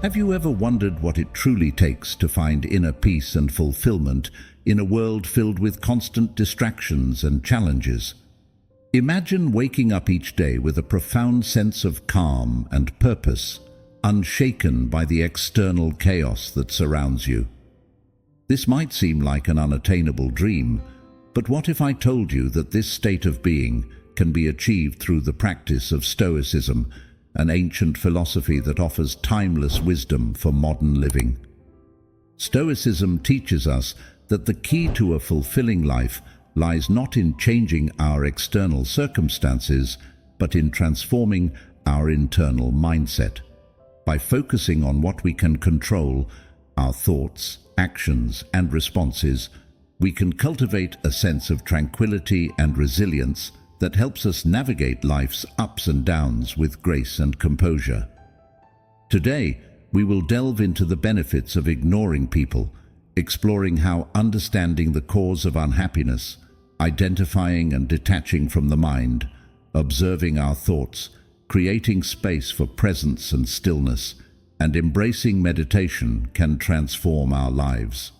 Have you ever wondered what it truly takes to find inner peace and fulfillment in a world filled with constant distractions and challenges? Imagine waking up each day with a profound sense of calm and purpose, unshaken by the external chaos that surrounds you. This might seem like an unattainable dream, but what if I told you that this state of being can be achieved through the practice of Stoicism, an ancient philosophy that offers timeless wisdom for modern living? Stoicism teaches us that the key to a fulfilling life lies not in changing our external circumstances, but in transforming our internal mindset. By focusing on what we can control, our thoughts, actions, and responses, we can cultivate a sense of tranquility and resilience that helps us navigate life's ups and downs with grace and composure. Today, we will delve into the benefits of ignoring people, exploring how understanding the cause of unhappiness, identifying and detaching from the mind, observing our thoughts, creating space for presence and stillness, and embracing meditation can transform our lives.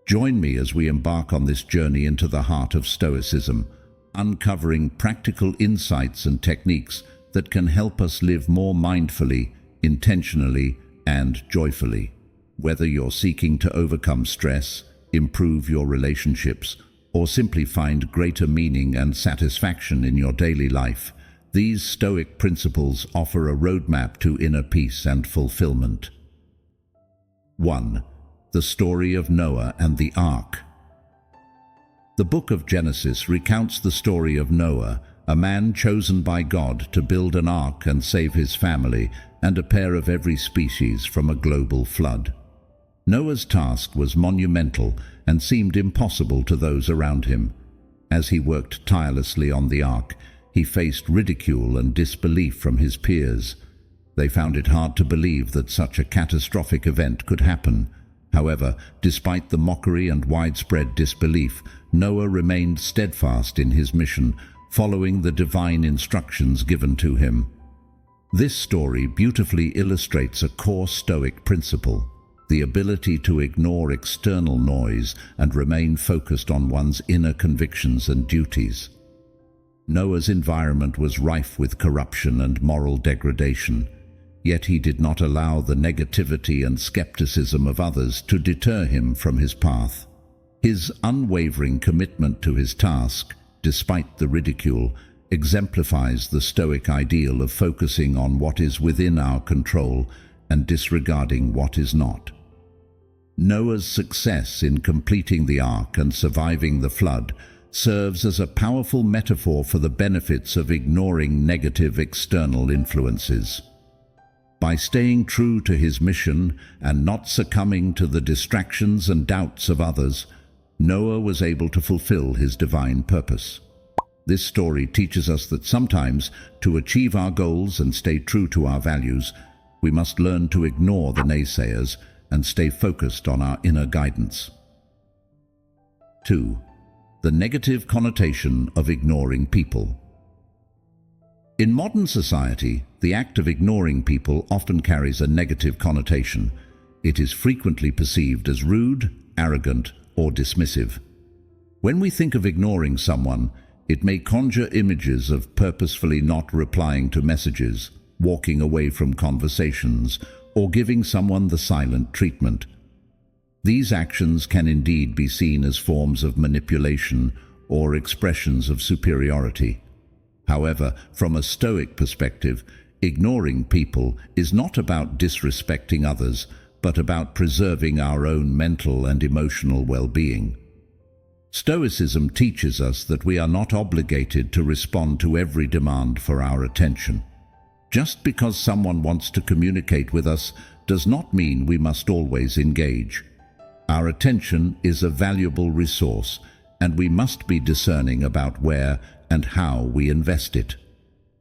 Join me as we embark on this journey into the heart of Stoicism, uncovering practical insights and techniques that can help us live more mindfully, intentionally, and joyfully. Whether you're seeking to overcome stress, improve your relationships, or simply find greater meaning and satisfaction in your daily life, these Stoic principles offer a roadmap to inner peace and fulfillment. 1. The story of Noah and the Ark. The book of Genesis recounts the story of Noah, a man chosen by God to build an ark and save his family and a pair of every species from a global flood. Noah's task was monumental and seemed impossible to those around him. As he worked tirelessly on the ark, he faced ridicule and disbelief from his peers. They found it hard to believe that such a catastrophic event could happen. However, despite the mockery and widespread disbelief, Noah remained steadfast in his mission, following the divine instructions given to him. This story beautifully illustrates a core Stoic principle: the ability to ignore external noise and remain focused on one's inner convictions and duties. Noah's environment was rife with corruption and moral degradation, yet he did not allow the negativity and skepticism of others to deter him from his path. His unwavering commitment to his task, despite the ridicule, exemplifies the Stoic ideal of focusing on what is within our control and disregarding what is not. Noah's success in completing the ark and surviving the flood serves as a powerful metaphor for the benefits of ignoring negative external influences. By staying true to his mission and not succumbing to the distractions and doubts of others, Noah was able to fulfill his divine purpose. This story teaches us that sometimes, to achieve our goals and stay true to our values, we must learn to ignore the naysayers and stay focused on our inner guidance. 2. The negative connotation of ignoring people. In modern society, the act of ignoring people often carries a negative connotation. It is frequently perceived as rude, arrogant, or dismissive. When we think of ignoring someone, it may conjure images of purposefully not replying to messages, walking away from conversations, or giving someone the silent treatment. These actions can indeed be seen as forms of manipulation or expressions of superiority. However, from a Stoic perspective, ignoring people is not about disrespecting others, but about preserving our own mental and emotional well-being. Stoicism teaches us that we are not obligated to respond to every demand for our attention. Just because someone wants to communicate with us does not mean we must always engage. Our attention is a valuable resource, and we must be discerning about where and how we invest it.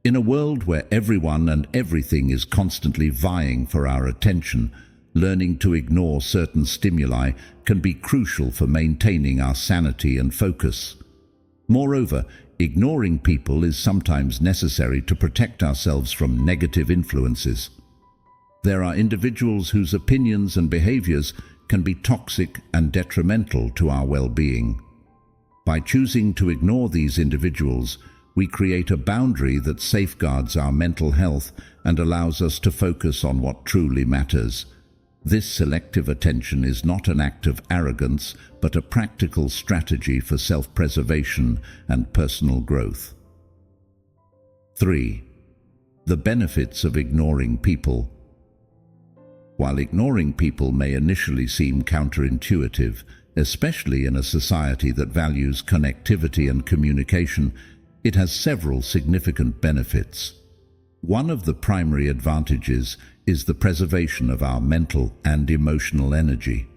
In a world where everyone and everything is constantly vying for our attention, learning to ignore certain stimuli can be crucial for maintaining our sanity and focus. Moreover, ignoring people is sometimes necessary to protect ourselves from negative influences. There are individuals whose opinions and behaviors can be toxic and detrimental to our well-being. By choosing to ignore these individuals, we create a boundary that safeguards our mental health and allows us to focus on what truly matters. This selective attention is not an act of arrogance, but a practical strategy for self-preservation and personal growth. 3. The benefits of ignoring people. While ignoring people may initially seem counterintuitive, especially in a society that values connectivity and communication, it has several significant benefits. One of the primary advantages is the preservation of our mental and emotional energy.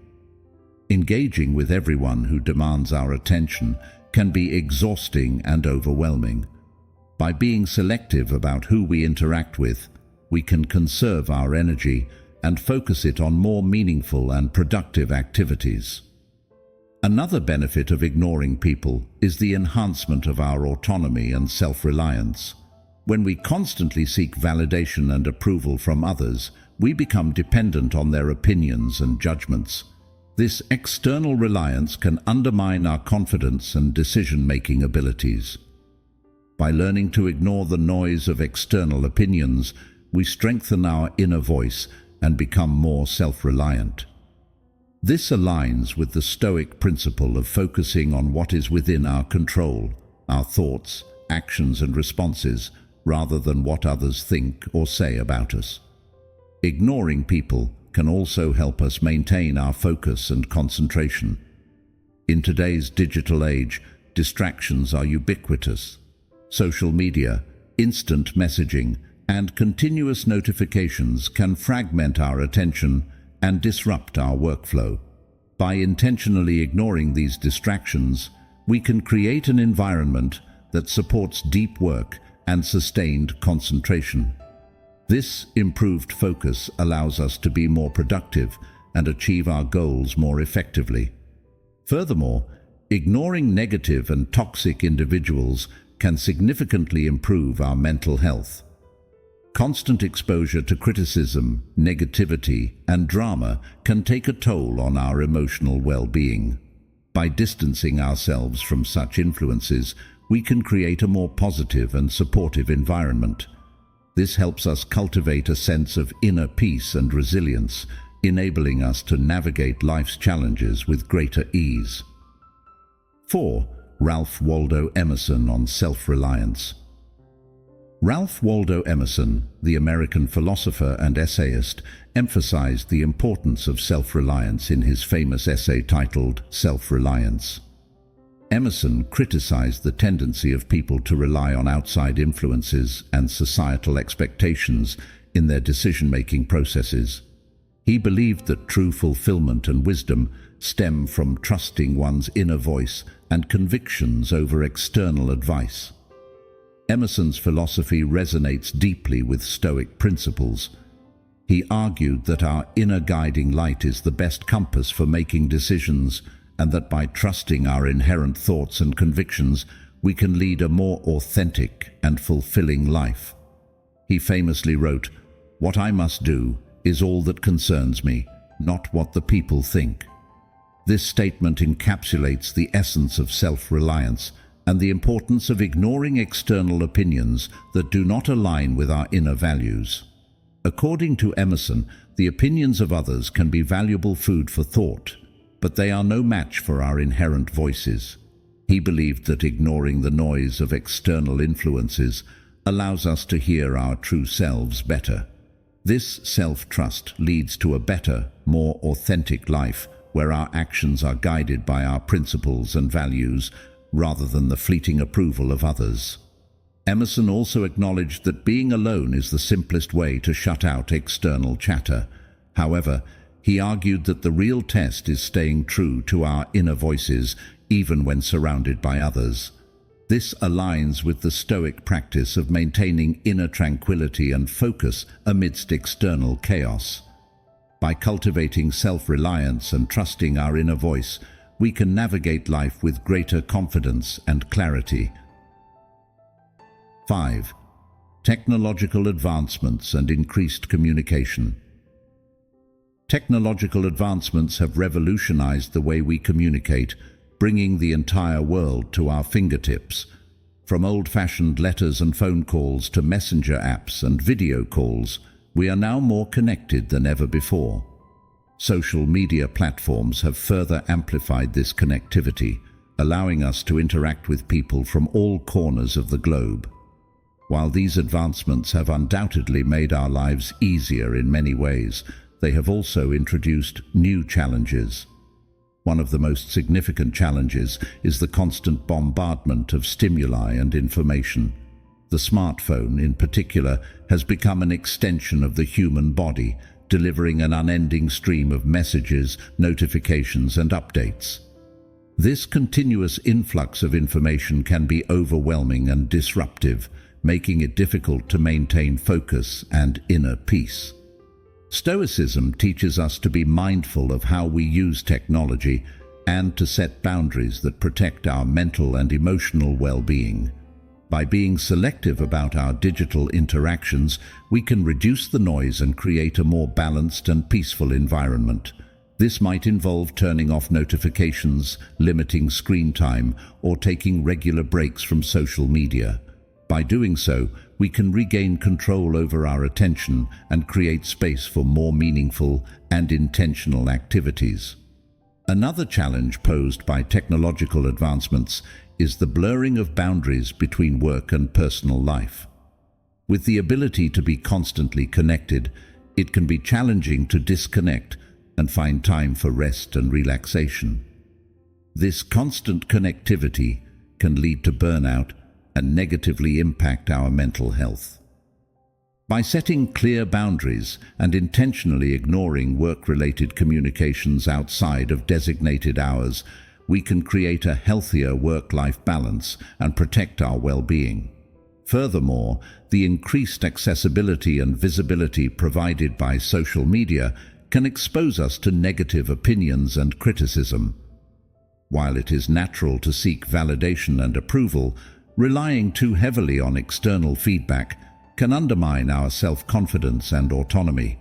Engaging with everyone who demands our attention can be exhausting and overwhelming. By being selective about who we interact with, we can conserve our energy and focus it on more meaningful and productive activities. Another benefit of ignoring people is the enhancement of our autonomy and self-reliance. When we constantly seek validation and approval from others, we become dependent on their opinions and judgments. This external reliance can undermine our confidence and decision-making abilities. By learning to ignore the noise of external opinions, we strengthen our inner voice and become more self-reliant. This aligns with the Stoic principle of focusing on what is within our control, our thoughts, actions and responses, rather than what others think or say about us. Ignoring people can also help us maintain our focus and concentration. In today's digital age, distractions are ubiquitous. Social media, instant messaging, and continuous notifications can fragment our attention and disrupt our workflow. By intentionally ignoring these distractions, we can create an environment that supports deep work and sustained concentration. This improved focus allows us to be more productive and achieve our goals more effectively. Furthermore, ignoring negative and toxic individuals can significantly improve our mental health. Constant exposure to criticism, negativity, and drama can take a toll on our emotional well-being. By distancing ourselves from such influences, we can create a more positive and supportive environment. This helps us cultivate a sense of inner peace and resilience, enabling us to navigate life's challenges with greater ease. 4. Ralph Waldo Emerson on self-reliance. Ralph Waldo Emerson, the American philosopher and essayist, emphasized the importance of self-reliance in his famous essay titled Self-Reliance. Emerson criticized the tendency of people to rely on outside influences and societal expectations in their decision-making processes. He believed that true fulfillment and wisdom stem from trusting one's inner voice and convictions over external advice. Emerson's philosophy resonates deeply with Stoic principles. He argued that our inner guiding light is the best compass for making decisions, and that by trusting our inherent thoughts and convictions, we can lead a more authentic and fulfilling life. He famously wrote, "What I must do is all that concerns me, not what the people think." This statement encapsulates the essence of self-reliance and the importance of ignoring external opinions that do not align with our inner values. According to Emerson, the opinions of others can be valuable food for thought, but they are no match for our inherent voices. He believed that ignoring the noise of external influences allows us to hear our true selves better. This self-trust leads to a better, more authentic life where our actions are guided by our principles and values rather than the fleeting approval of others. Emerson also acknowledged that being alone is the simplest way to shut out external chatter. However, he argued that the real test is staying true to our inner voices even when surrounded by others. This aligns with the Stoic practice of maintaining inner tranquility and focus amidst external chaos. By cultivating self-reliance and trusting our inner voice, we can navigate life with greater confidence and clarity. 5. Technological advancements and increased communication. Technological advancements have revolutionized the way we communicate, bringing the entire world to our fingertips. From old-fashioned letters and phone calls to messenger apps and video calls, we are now more connected than ever before. Social media platforms have further amplified this connectivity, allowing us to interact with people from all corners of the globe. While these advancements have undoubtedly made our lives easier in many ways, they have also introduced new challenges. One of the most significant challenges is the constant bombardment of stimuli and information. The smartphone, in particular, has become an extension of the human body, delivering an unending stream of messages, notifications, and updates. This continuous influx of information can be overwhelming and disruptive, making it difficult to maintain focus and inner peace. Stoicism teaches us to be mindful of how we use technology and to set boundaries that protect our mental and emotional well-being. By being selective about our digital interactions, we can reduce the noise and create a more balanced and peaceful environment. This might involve turning off notifications, limiting screen time, or taking regular breaks from social media. By doing so, we can regain control over our attention and create space for more meaningful and intentional activities. Another challenge posed by technological advancements is the blurring of boundaries between work and personal life. With the ability to be constantly connected, it can be challenging to disconnect and find time for rest and relaxation. This constant connectivity can lead to burnout and negatively impact our mental health. By setting clear boundaries and intentionally ignoring work-related communications outside of designated hours, we can create a healthier work-life balance and protect our well-being. Furthermore, the increased accessibility and visibility provided by social media can expose us to negative opinions and criticism. While it is natural to seek validation and approval, relying too heavily on external feedback can undermine our self-confidence and autonomy.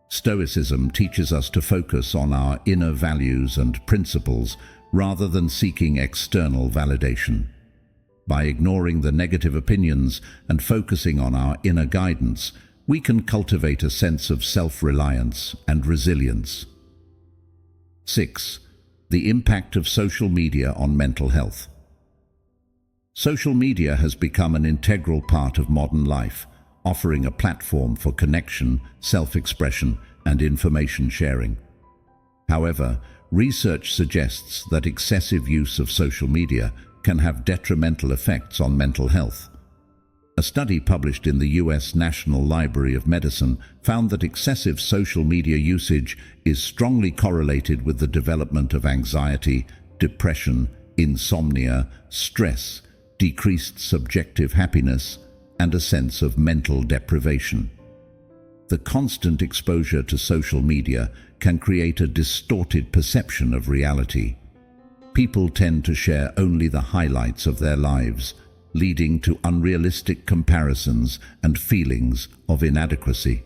Stoicism teaches us to focus on our inner values and principles rather than seeking external validation. By ignoring the negative opinions and focusing on our inner guidance, we can cultivate a sense of self-reliance and resilience. 6. The impact of social media on mental health. Social media has become an integral part of modern life, offering a platform for connection, self-expression, and information sharing. However, research suggests that excessive use of social media can have detrimental effects on mental health. A study published in the U.S. National Library of Medicine found that excessive social media usage is strongly correlated with the development of anxiety, depression, insomnia, stress, decreased subjective happiness, and a sense of mental deprivation. The constant exposure to social media can create a distorted perception of reality. People tend to share only the highlights of their lives, leading to unrealistic comparisons and feelings of inadequacy.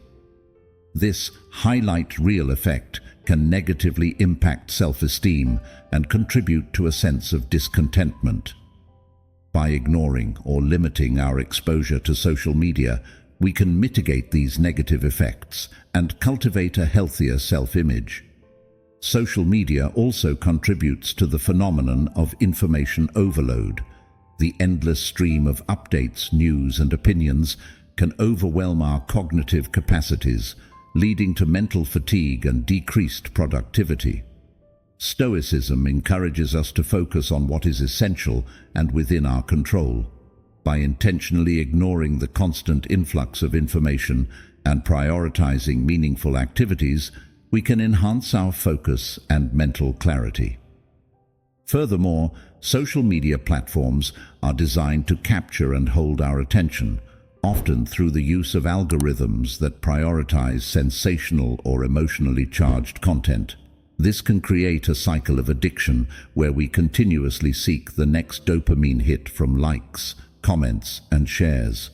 This highlight reel effect can negatively impact self-esteem and contribute to a sense of discontentment. By ignoring or limiting our exposure to social media, we can mitigate these negative effects and cultivate a healthier self-image. Social media also contributes to the phenomenon of information overload. The endless stream of updates, news, and opinions can overwhelm our cognitive capacities, leading to mental fatigue and decreased productivity. Stoicism encourages us to focus on what is essential and within our control. By intentionally ignoring the constant influx of information and prioritizing meaningful activities, we can enhance our focus and mental clarity. Furthermore, social media platforms are designed to capture and hold our attention, often through the use of algorithms that prioritize sensational or emotionally charged content. This can create a cycle of addiction where we continuously seek the next dopamine hit from likes, comments, and shares.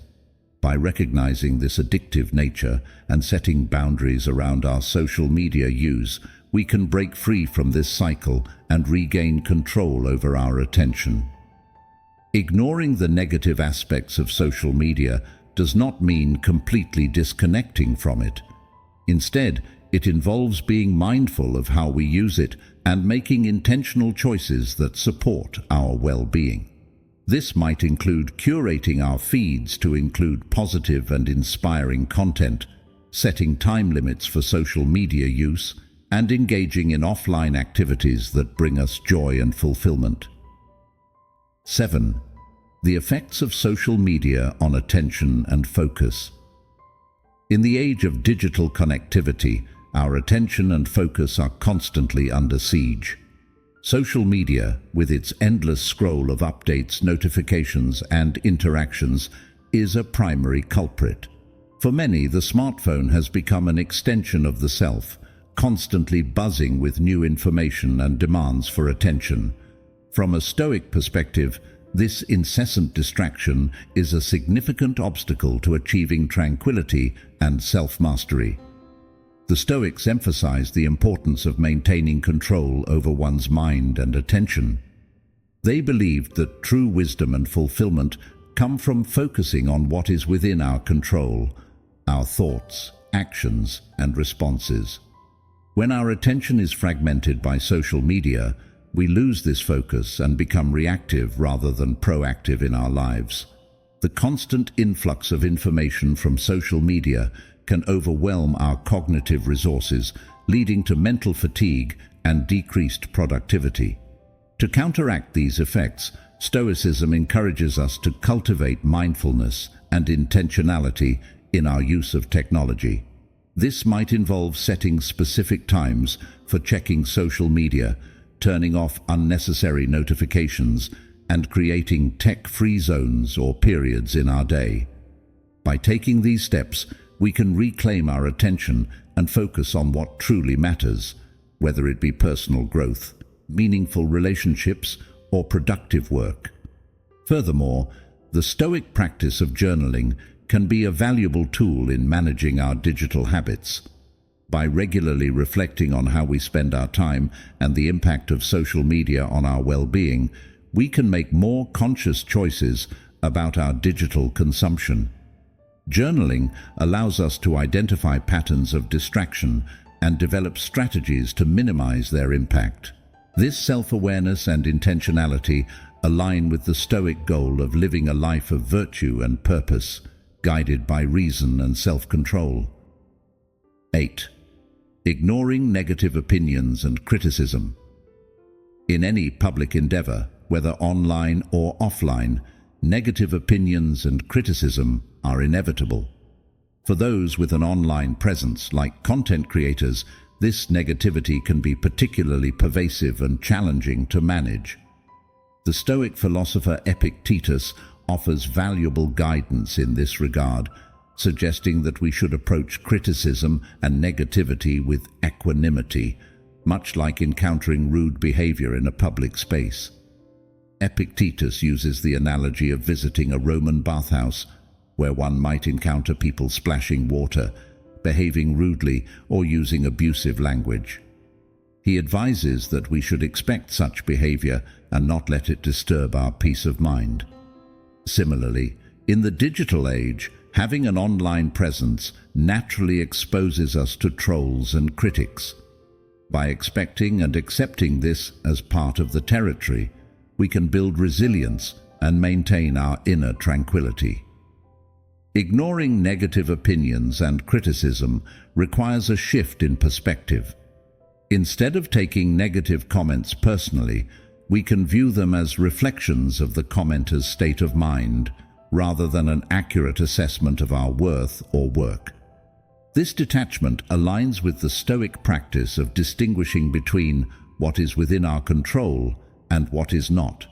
By recognizing this addictive nature and setting boundaries around our social media use, we can break free from this cycle and regain control over our attention. Ignoring the negative aspects of social media does not mean completely disconnecting from it. Instead, it involves being mindful of how we use it and making intentional choices that support our well-being. This might include curating our feeds to include positive and inspiring content, setting time limits for social media use, and engaging in offline activities that bring us joy and fulfillment. 7. The effects of social media on attention and focus. In the age of digital connectivity, our attention and focus are constantly under siege. Social media, with its endless scroll of updates, notifications, and interactions, is a primary culprit. For many, the smartphone has become an extension of the self, constantly buzzing with new information and demands for attention. From a Stoic perspective, this incessant distraction is a significant obstacle to achieving tranquility and self-mastery. The Stoics emphasize the importance of maintaining control over one's mind and attention. They believed that true wisdom and fulfillment come from focusing on what is within our control, our thoughts, actions, and responses. When our attention is fragmented by social media, we lose this focus and become reactive rather than proactive in our lives. The constant influx of information from social media can overwhelm our cognitive resources, leading to mental fatigue and decreased productivity. To counteract these effects, Stoicism encourages us to cultivate mindfulness and intentionality in our use of technology. This might involve setting specific times for checking social media, turning off unnecessary notifications, and creating tech-free zones or periods in our day. By taking these steps, we can reclaim our attention and focus on what truly matters, whether it be personal growth, meaningful relationships, or productive work. Furthermore, the Stoic practice of journaling can be a valuable tool in managing our digital habits. By regularly reflecting on how we spend our time and the impact of social media on our well-being, we can make more conscious choices about our digital consumption. Journaling allows us to identify patterns of distraction and develop strategies to minimize their impact. This self-awareness and intentionality align with the Stoic goal of living a life of virtue and purpose, guided by reason and self-control. 8. Ignoring negative opinions and criticism. In any public endeavor, whether online or offline, negative opinions and criticism are inevitable. For those with an online presence, like content creators, this negativity can be particularly pervasive and challenging to manage. The Stoic philosopher Epictetus offers valuable guidance in this regard, suggesting that we should approach criticism and negativity with equanimity, much like encountering rude behavior in a public space. Epictetus uses the analogy of visiting a Roman bathhouse, where one might encounter people splashing water, behaving rudely, or using abusive language. He advises that we should expect such behavior and not let it disturb our peace of mind. Similarly, in the digital age, having an online presence naturally exposes us to trolls and critics. By expecting and accepting this as part of the territory, we can build resilience and maintain our inner tranquility. Ignoring negative opinions and criticism requires a shift in perspective. Instead of taking negative comments personally, we can view them as reflections of the commenter's state of mind, rather than an accurate assessment of our worth or work. This detachment aligns with the Stoic practice of distinguishing between what is within our control and what is not.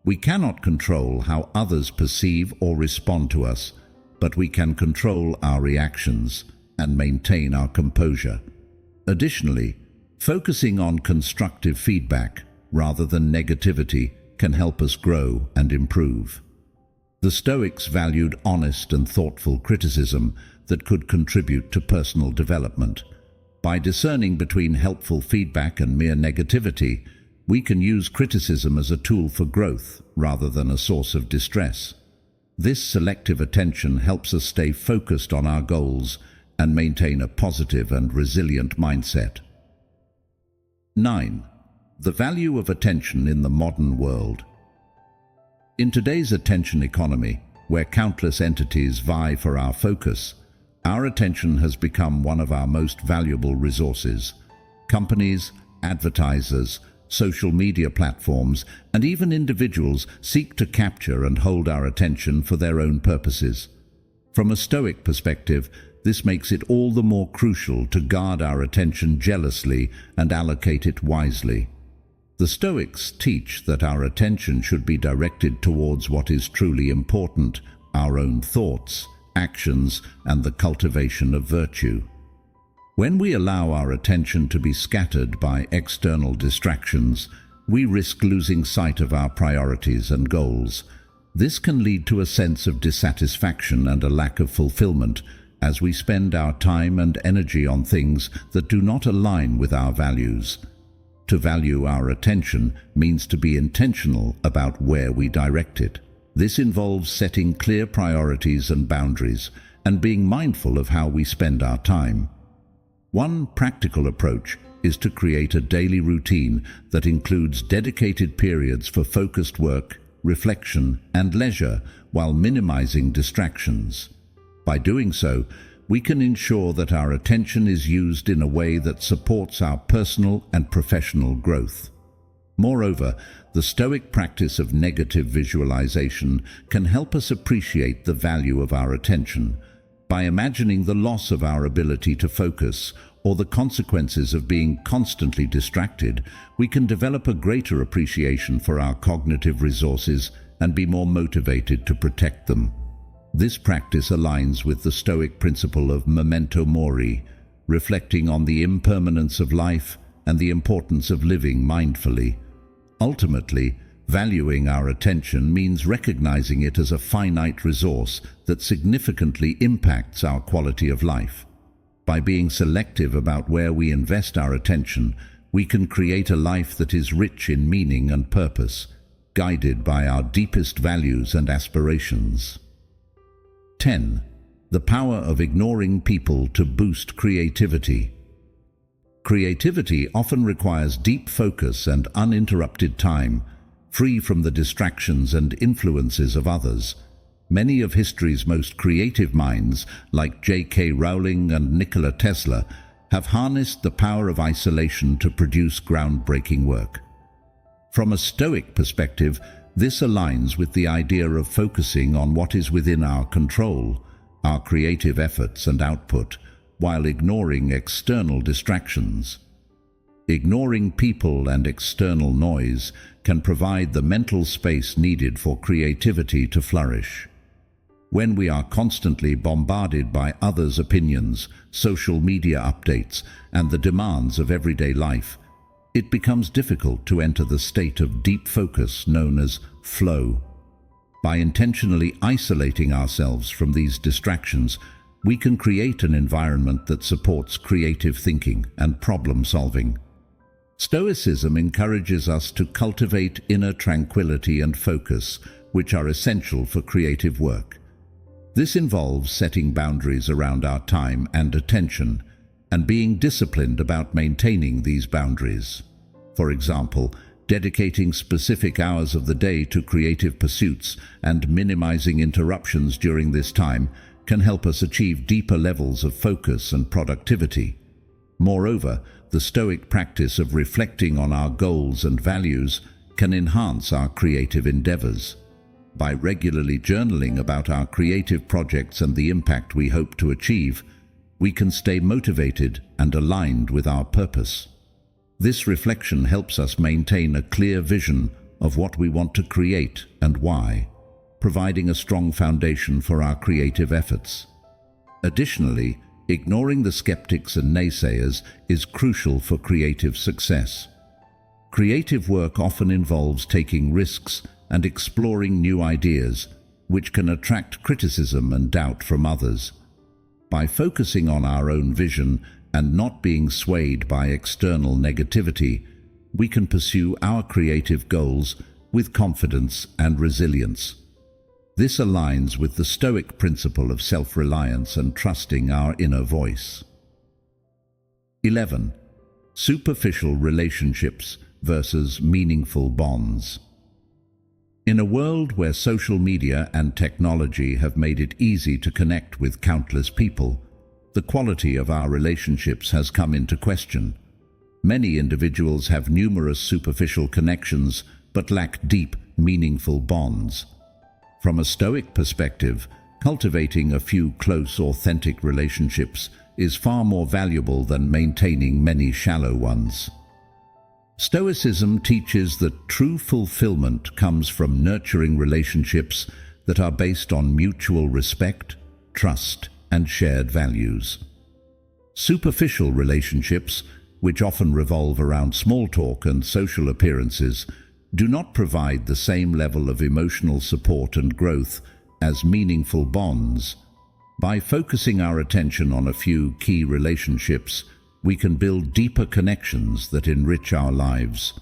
We cannot control how others perceive or respond to us, but we can control our reactions and maintain our composure. Additionally, focusing on constructive feedback rather than negativity can help us grow and improve. The Stoics valued honest and thoughtful criticism that could contribute to personal development. By discerning between helpful feedback and mere negativity, we can use criticism as a tool for growth rather than a source of distress. This selective attention helps us stay focused on our goals and maintain a positive and resilient mindset. 9. The value of attention in the modern world. In today's attention economy, where countless entities vie for our focus, our attention has become one of our most valuable resources. Companies, advertisers, social media platforms, and even individuals seek to capture and hold our attention for their own purposes. From a Stoic perspective, this makes it all the more crucial to guard our attention jealously and allocate it wisely. The Stoics teach that our attention should be directed towards what is truly important, our own thoughts, actions, and the cultivation of virtue. When we allow our attention to be scattered by external distractions, we risk losing sight of our priorities and goals. This can lead to a sense of dissatisfaction and a lack of fulfillment as we spend our time and energy on things that do not align with our values. To value our attention means to be intentional about where we direct it. This involves setting clear priorities and boundaries and being mindful of how we spend our time. One practical approach is to create a daily routine that includes dedicated periods for focused work, reflection, and leisure while minimizing distractions. By doing so, we can ensure that our attention is used in a way that supports our personal and professional growth. Moreover, the Stoic practice of negative visualization can help us appreciate the value of our attention. By imagining the loss of our ability to focus or the consequences of being constantly distracted, we can develop a greater appreciation for our cognitive resources and be more motivated to protect them. This practice aligns with the Stoic principle of memento mori, reflecting on the impermanence of life and the importance of living mindfully. Ultimately, valuing our attention means recognizing it as a finite resource that significantly impacts our quality of life. By being selective about where we invest our attention, we can create a life that is rich in meaning and purpose, guided by our deepest values and aspirations. 10. The power of ignoring people to boost creativity. Creativity often requires deep focus and uninterrupted time, free from the distractions and influences of others. Many of history's most creative minds, like J.K. Rowling and Nikola Tesla, have harnessed the power of isolation to produce groundbreaking work. From a Stoic perspective, this aligns with the idea of focusing on what is within our control, our creative efforts and output, while ignoring external distractions. Ignoring people and external noise can provide the mental space needed for creativity to flourish. When we are constantly bombarded by others' opinions, social media updates, and the demands of everyday life, it becomes difficult to enter the state of deep focus known as flow. By intentionally isolating ourselves from these distractions, we can create an environment that supports creative thinking and problem solving. Stoicism encourages us to cultivate inner tranquility and focus, which are essential for creative work. This involves setting boundaries around our time and attention, and being disciplined about maintaining these boundaries. For example, dedicating specific hours of the day to creative pursuits and minimizing interruptions during this time can help us achieve deeper levels of focus and productivity. Moreover, the Stoic practice of reflecting on our goals and values can enhance our creative endeavors. By regularly journaling about our creative projects and the impact we hope to achieve, we can stay motivated and aligned with our purpose. This reflection helps us maintain a clear vision of what we want to create and why, providing a strong foundation for our creative efforts. Additionally, ignoring the skeptics and naysayers is crucial for creative success. Creative work often involves taking risks and exploring new ideas, which can attract criticism and doubt from others. By focusing on our own vision and not being swayed by external negativity, we can pursue our creative goals with confidence and resilience. This aligns with the Stoic principle of self-reliance and trusting our inner voice. 11. Superficial relationships versus meaningful bonds. In a world where social media and technology have made it easy to connect with countless people, the quality of our relationships has come into question. Many individuals have numerous superficial connections but lack deep, meaningful bonds. From a Stoic perspective, cultivating a few close, authentic relationships is far more valuable than maintaining many shallow ones. Stoicism teaches that true fulfillment comes from nurturing relationships that are based on mutual respect, trust, and shared values. Superficial relationships, which often revolve around small talk and social appearances, do not provide the same level of emotional support and growth as meaningful bonds. By focusing our attention on a few key relationships, we can build deeper connections that enrich our lives.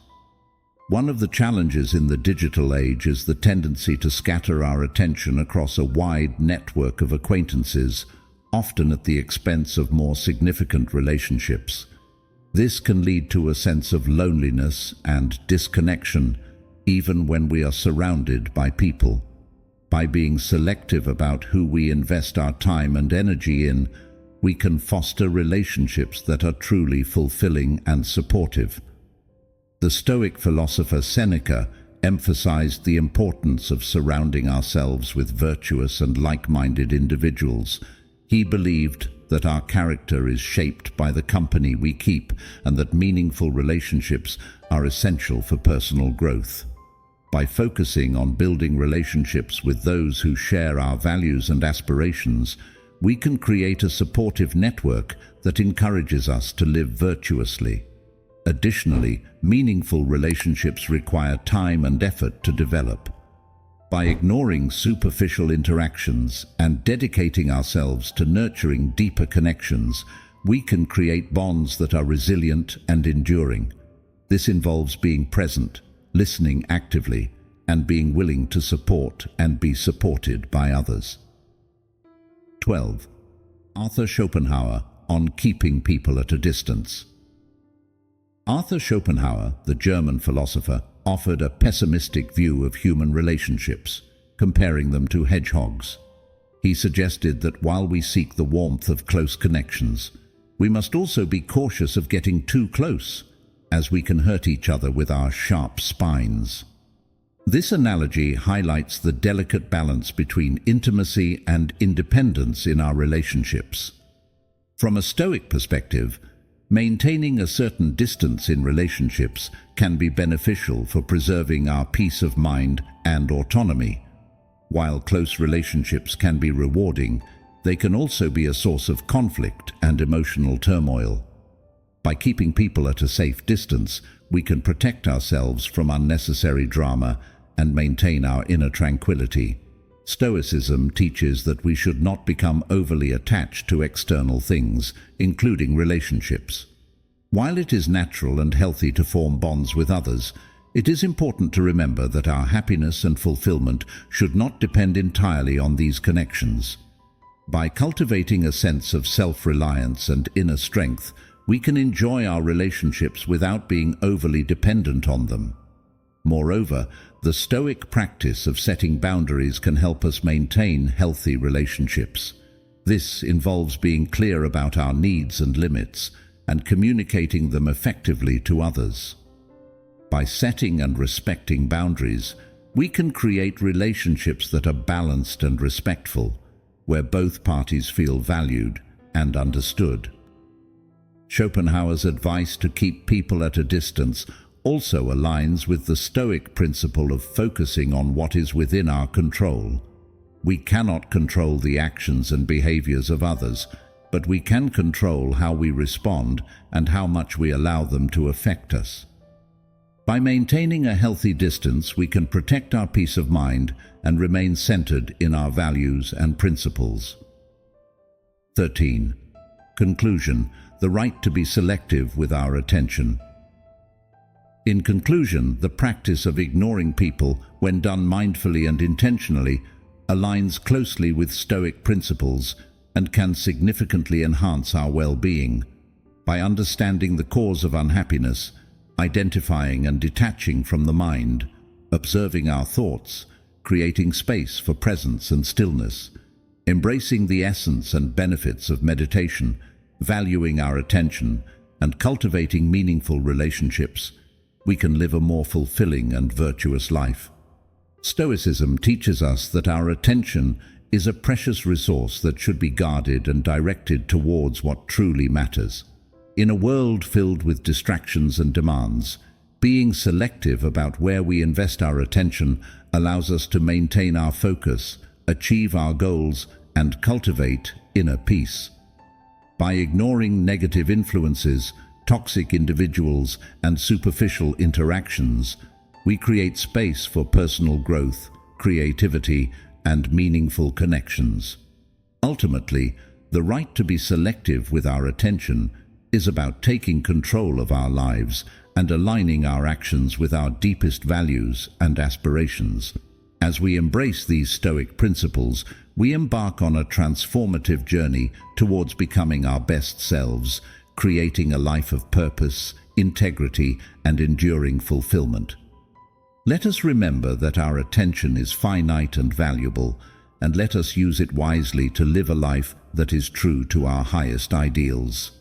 One of the challenges in the digital age is the tendency to scatter our attention across a wide network of acquaintances, often at the expense of more significant relationships. This can lead to a sense of loneliness and disconnection, even when we are surrounded by people. By being selective about who we invest our time and energy in, we can foster relationships that are truly fulfilling and supportive. The Stoic philosopher Seneca emphasized the importance of surrounding ourselves with virtuous and like-minded individuals. He believed that our character is shaped by the company we keep and that meaningful relationships are essential for personal growth. By focusing on building relationships with those who share our values and aspirations, we can create a supportive network that encourages us to live virtuously. Additionally, meaningful relationships require time and effort to develop. By ignoring superficial interactions and dedicating ourselves to nurturing deeper connections, we can create bonds that are resilient and enduring. This involves being present, listening actively, and being willing to support and be supported by others. 12. Arthur Schopenhauer on keeping people at a distance. Arthur Schopenhauer, the German philosopher, offered a pessimistic view of human relationships, comparing them to hedgehogs. He suggested that while we seek the warmth of close connections, we must also be cautious of getting too close, as we can hurt each other with our sharp spines. This analogy highlights the delicate balance between intimacy and independence in our relationships. From a Stoic perspective, maintaining a certain distance in relationships can be beneficial for preserving our peace of mind and autonomy. While close relationships can be rewarding, they can also be a source of conflict and emotional turmoil. By keeping people at a safe distance, we can protect ourselves from unnecessary drama and maintain our inner tranquility. Stoicism teaches that we should not become overly attached to external things, including relationships. While it is natural and healthy to form bonds with others, it is important to remember that our happiness and fulfillment should not depend entirely on these connections. By cultivating a sense of self-reliance and inner strength, we can enjoy our relationships without being overly dependent on them. Moreover, the Stoic practice of setting boundaries can help us maintain healthy relationships. This involves being clear about our needs and limits and communicating them effectively to others. By setting and respecting boundaries, we can create relationships that are balanced and respectful, where both parties feel valued and understood. Schopenhauer's advice to keep people at a distance also aligns with the Stoic principle of focusing on what is within our control. We cannot control the actions and behaviors of others, but we can control how we respond and how much we allow them to affect us. By maintaining a healthy distance, we can protect our peace of mind and remain centered in our values and principles. 13. Conclusion: the right to be selective with our attention. In conclusion, the practice of ignoring people, when done mindfully and intentionally, aligns closely with Stoic principles and can significantly enhance our well-being. By understanding the cause of unhappiness, identifying and detaching from the mind, observing our thoughts, creating space for presence and stillness, embracing the essence and benefits of meditation, valuing our attention, and cultivating meaningful relationships, we can live a more fulfilling and virtuous life. Stoicism teaches us that our attention is a precious resource that should be guarded and directed towards what truly matters. In a world filled with distractions and demands, being selective about where we invest our attention allows us to maintain our focus, achieve our goals, and cultivate inner peace. By ignoring negative influences, toxic individuals, and superficial interactions, we create space for personal growth, creativity, and meaningful connections. Ultimately, the right to be selective with our attention is about taking control of our lives and aligning our actions with our deepest values and aspirations. As we embrace these Stoic principles, we embark on a transformative journey towards becoming our best selves, creating a life of purpose, integrity, and enduring fulfillment. Let us remember that our attention is finite and valuable, and let us use it wisely to live a life that is true to our highest ideals.